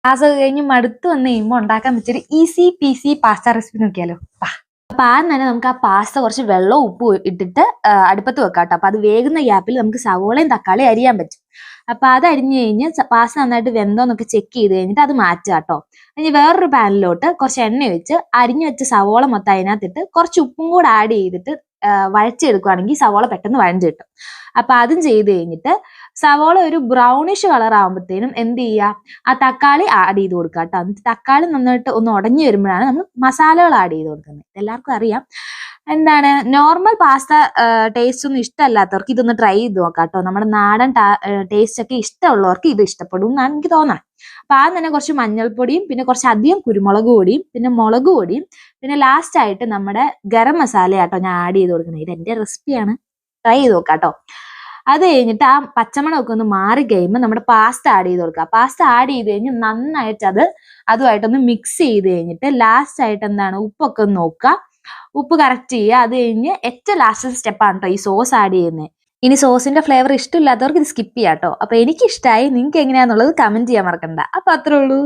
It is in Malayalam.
ക്ലാസ് ഒക്കെ കഴിഞ്ഞ് മടുത്ത് വന്ന് കഴിയുമ്പോൾ ഉണ്ടാക്കാൻ പറ്റിയൊരു ഈസി പീസി പാസ്ത റെസിപ്പി നോക്കിയാലോ. അപ്പൊ ആദ്യം തന്നെ നമുക്ക് ആ പാസ്ത കുറച്ച് വെള്ളവും ഉപ്പും ഇട്ടിട്ട് അടുപ്പത്ത് വെക്കാം കേട്ടോ. അപ്പൊ അത് വേകുന്ന ഗ്യാപ്പിൽ നമുക്ക് സവോളയും തക്കാളി അരിയാൻ പറ്റും. അപ്പൊ അത് അരിഞ്ഞു കഴിഞ്ഞ് പാസ്ത നന്നായിട്ട് വെന്തോന്നൊക്കെ ചെക്ക് ചെയ്ത് കഴിഞ്ഞിട്ട് അത് മാറ്റുക കേട്ടോ. ഇനി വേറൊരു പാനിലോട്ട് കുറച്ച് എണ്ണ ഒഴിച്ച് അരിഞ്ഞു വെച്ച സവോള മൊത്തം അതിനകത്തിട്ട് കുറച്ച് ഉപ്പും കൂടെ ആഡ് ചെയ്തിട്ട് വഴച്ചെടുക്കുകയാണെങ്കിൽ സവോള പെട്ടെന്ന് വഴഞ്ഞു കിട്ടും. അപ്പൊ അതും ചെയ്ത് കഴിഞ്ഞിട്ട് സവോള ഒരു ബ്രൗണിഷ് കളർ ആകുമ്പോഴത്തേനും എന്ത് ചെയ്യുക, ആ തക്കാളി ആഡ് ചെയ്ത് കൊടുക്കുക കേട്ടോ. എന്നിട്ട് തക്കാളി നന്നായിട്ട് ഒന്ന് ഉടഞ്ഞു വരുമ്പോഴാണ് നമ്മൾ മസാലകൾ ആഡ് ചെയ്ത് കൊടുക്കുന്നത്. എല്ലാവർക്കും അറിയാം. എന്താണ് നോർമൽ പാസ്ത ടേസ്റ്റ് ഒന്നും ഇഷ്ടമല്ലാത്തവർക്ക് ഇതൊന്ന് ട്രൈ ചെയ്ത് നോക്കാം കേട്ടോ. നമ്മുടെ നാടൻ ടേസ്റ്റ് ഒക്കെ ഇഷ്ടമുള്ളവർക്ക് ഇത് ഇഷ്ടപ്പെടും എന്നാണ് എനിക്ക് തോന്നണം. അപ്പൊ ആദ്യം തന്നെ കുറച്ച് മഞ്ഞൾപ്പൊടിയും പിന്നെ കുറച്ച് അധികം കുരുമുളക് പൊടിയും പിന്നെ മുളക് പൊടിയും പിന്നെ ലാസ്റ്റ് ആയിട്ട് നമ്മുടെ ഗരം മസാല ആട്ടോ ഞാൻ ആഡ് ചെയ്ത് കൊടുക്കുന്നത്. ഇത് എന്റെ റെസിപ്പിയാണ്, ട്രൈ ചെയ്ത് നോക്കാം കേട്ടോ. അത് കഴിഞ്ഞിട്ട് ആ പച്ചമണമൊക്കെ ഒന്ന് മാറി കഴിയുമ്പോൾ നമ്മുടെ പാസ്ത ആഡ് ചെയ്ത് കൊടുക്കുക. പാസ്ത ആഡ് ചെയ്ത് കഴിഞ്ഞ് നന്നായിട്ട് അതുമായിട്ടൊന്ന് മിക്സ് ചെയ്ത് കഴിഞ്ഞിട്ട് ലാസ്റ്റ് ആയിട്ട് എന്താണ് ഉപ്പൊക്കെ ഒന്ന് നോക്കുക. ഉപ്പ് കറക്റ്റ് ചെയ്യുക. അത് കഴിഞ്ഞ് ഏറ്റവും ലാസ്റ്റ് സ്റ്റെപ്പാണ് കേട്ടോ ഈ സോസ് ആഡ് ചെയ്യുന്നത്. ഇനി സോസിന്റെ ഫ്ലേവർ ഇഷ്ടമില്ലാത്തവർക്ക് ഇത് സ്കിപ്പ് ചെയ്യാം കേട്ടോ. അപ്പൊ എനിക്ക് ഇഷ്ടമായി, നിങ്ങൾക്ക് എങ്ങനെയാന്നുള്ളത് കമന്റ് ചെയ്യാൻ മറക്കണ്ട. അപ്പൊ അത്രേ ഉള്ളൂ.